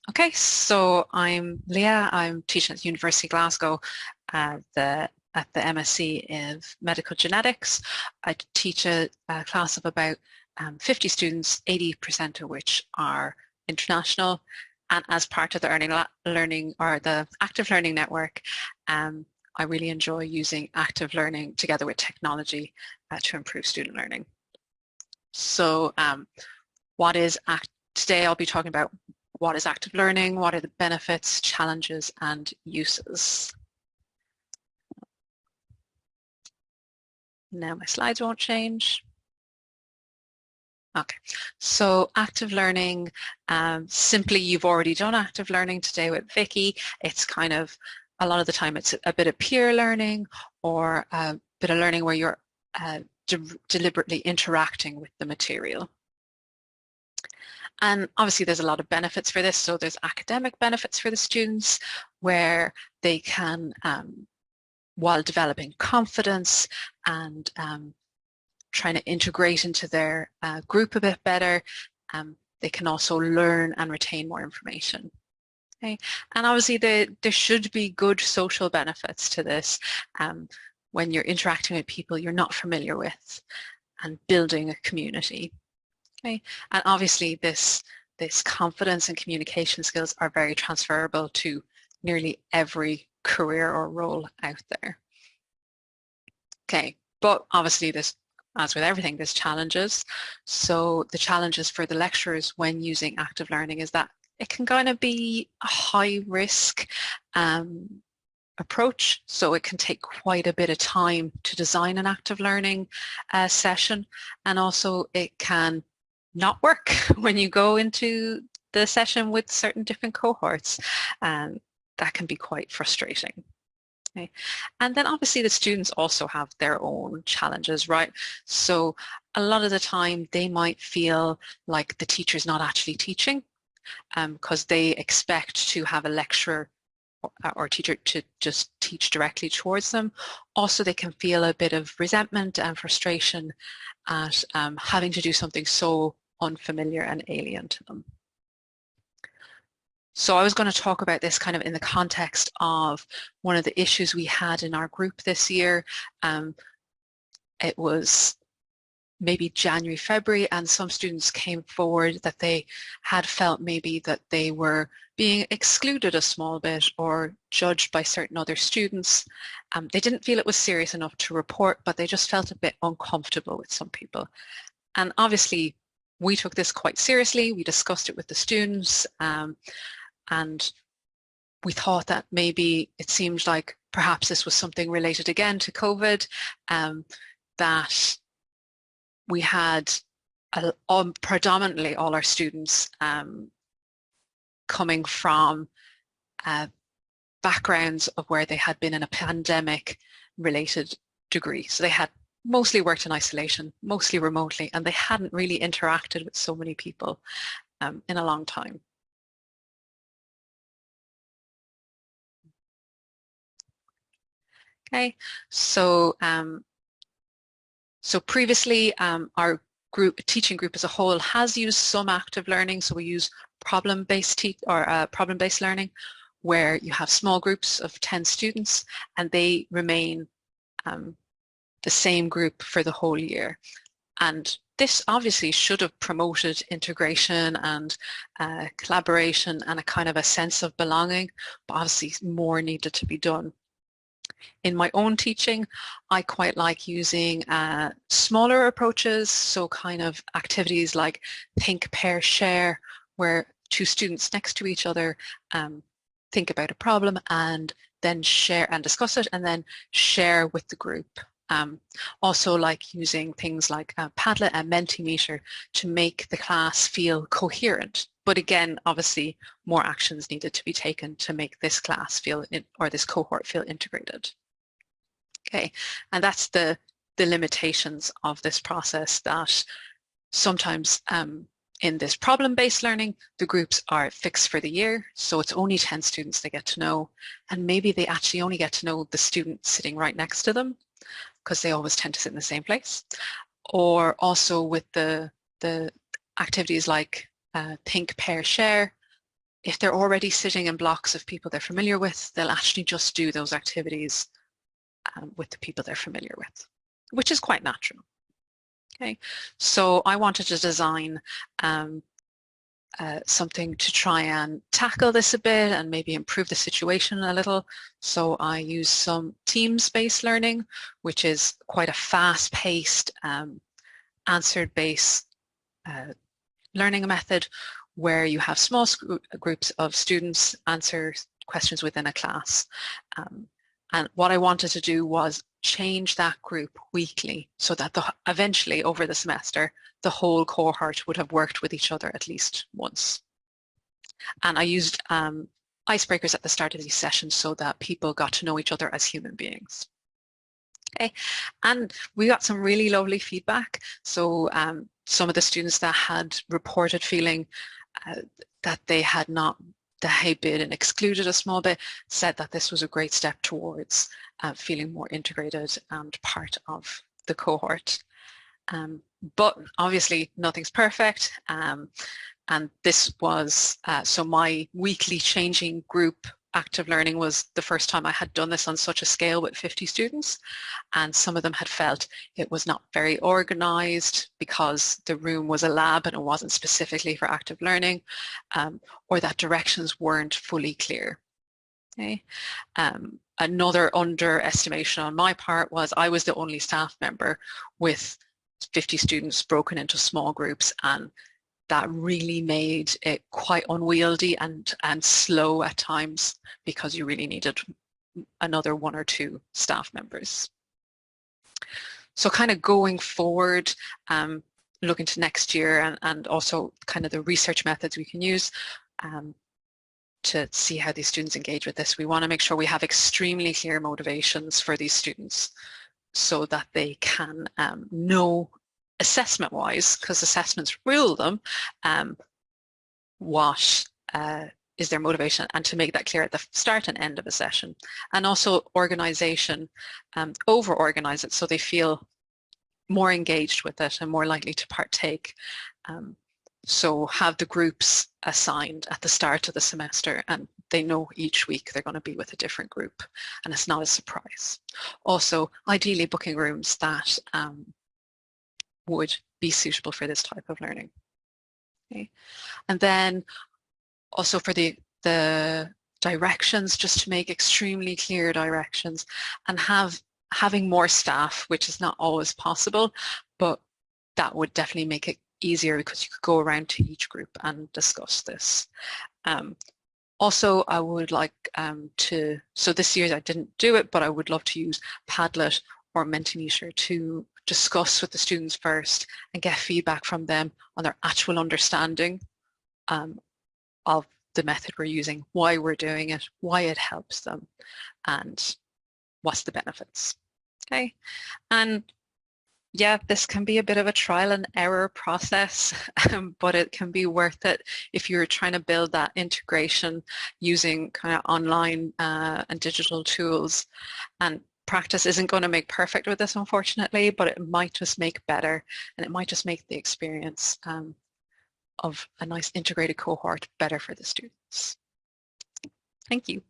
Okay, so I'm Leah. I'm teaching at the University of Glasgow at the MSc of Medical Genetics. I teach a class of about 50 students, 80% of which are international. And as part of the learning or the active learning network, I really enjoy using active learning together with technology to improve student learning. So today I'll be talking about what is active learning, what are the benefits, challenges, and uses. Now my slides won't change. Okay, so active learning, simply you've already done active learning today with Vicky. It's kind of, a lot of the time it's a bit of peer learning or a bit of learning where you're deliberately interacting with the material. And obviously there's a lot of benefits for this. So there's academic benefits for the students where they can, while developing confidence and trying to integrate into their group a bit better, they can also learn and retain more information. Okay. And obviously there should be good social benefits to this when you're interacting with people you're not familiar with and building a community. Okay. And obviously this confidence and communication skills are very transferable to nearly every career or role out there. Okay, but obviously this, as with everything, there's challenges. So the challenges for the lecturers when using active learning is that it can kind of be a high risk approach. So it can take quite a bit of time to design an active learning session. And also it can not work when you go into the session with certain different cohorts. And that can be quite frustrating. Okay. And then obviously the students also have their own challenges, right? So a lot of the time they might feel like the teacher's not actually teaching because they expect to have a lecturer or teacher to just teach directly towards them. Also, they can feel a bit of resentment and frustration at having to do something so unfamiliar and alien to them. So I was going to talk about this kind of in the context of one of the issues we had in our group this year. It was maybe January, February, and some students came forward that they had felt maybe that they were being excluded a small bit or judged by certain other students. They didn't feel it was serious enough to report, but they just felt a bit uncomfortable with some people. And obviously, we took this quite seriously. We discussed it with the students, and we thought that maybe it seemed like perhaps this was something related again to COVID, that we had predominantly all our students coming from backgrounds of where they had been in a pandemic related degree. So they had mostly worked in isolation, mostly remotely, and they hadn't really interacted with so many people in a long time. Okay, so so previously our teaching group as a whole has used some active learning. So we use problem-based problem-based learning, where you have small groups of 10 students and they remain the same group for the whole year. And this obviously should have promoted integration and collaboration and a kind of a sense of belonging, but obviously more needed to be done. In my own teaching, I quite like using smaller approaches, so kind of activities like think, pair, share, where two students next to each other think about a problem and then share and discuss it and then share with the group. Also like using things like Padlet and Mentimeter to make the class feel coherent. But again, obviously more actions needed to be taken to make this class feel, or this cohort feel integrated. Okay, and that's the limitations of this process, that sometimes in this problem-based learning, the groups are fixed for the year, so it's only 10 students they get to know, and maybe they actually only get to know the student sitting right next to them, because they always tend to sit in the same place. Or also with the activities like think, pair, share, if they're already sitting in blocks of people they're familiar with, they'll actually just do those activities with the people they're familiar with, which is quite natural. Okay, so I wanted to design something to try and tackle this a bit and maybe improve the situation a little. So I use some teams-based learning, which is quite a fast-paced, answer-based learning method where you have small groups of students answer questions within a class. And what I wanted to do was change that group weekly so that eventually over the semester, the whole cohort would have worked with each other at least once. And I used icebreakers at the start of these sessions so that people got to know each other as human beings. Okay, and we got some really lovely feedback. So some of the students that had reported feeling that they had been excluded a small bit said that this was a great step towards feeling more integrated and part of the cohort. But obviously nothing's perfect, and this was, so my weekly changing group active learning was the first time I had done this on such a scale with 50 students, and some of them had felt it was not very organized because the room was a lab and it wasn't specifically for active learning, or that directions weren't fully clear. Okay. Another underestimation on my part was I was the only staff member with 50 students broken into small groups, and that really made it quite unwieldy and slow at times because you really needed another 1 or 2 staff members. So kind of going forward, looking to next year and also kind of the research methods we can use to see how these students engage with this, we want to make sure we have extremely clear motivations for these students so that they can know assessment-wise, because assessments rule them, what is their motivation, and to make that clear at the start and end of a session. And also organization, over-organize it so they feel more engaged with it and more likely to partake. So have the groups assigned at the start of the semester and they know each week they're going to be with a different group and it's not a surprise. Also, ideally booking rooms that would be suitable for this type of learning. Okay. And then also for the directions, just to make extremely clear directions and having more staff, which is not always possible, but that would definitely make it easier because you could go around to each group and discuss this. Also, I would like so this year I didn't do it, but I would love to use Padlet or Mentimeter to discuss with the students first and get feedback from them on their actual understanding of the method we're using, why we're doing it, why it helps them, and what's the benefits. Okay, and yeah, this can be a bit of a trial and error process, but it can be worth it if you're trying to build that integration using kind of online and digital tools. And practice isn't going to make perfect with this, unfortunately, but it might just make better, and it might just make the experience of a nice integrated cohort better for the students. Thank you.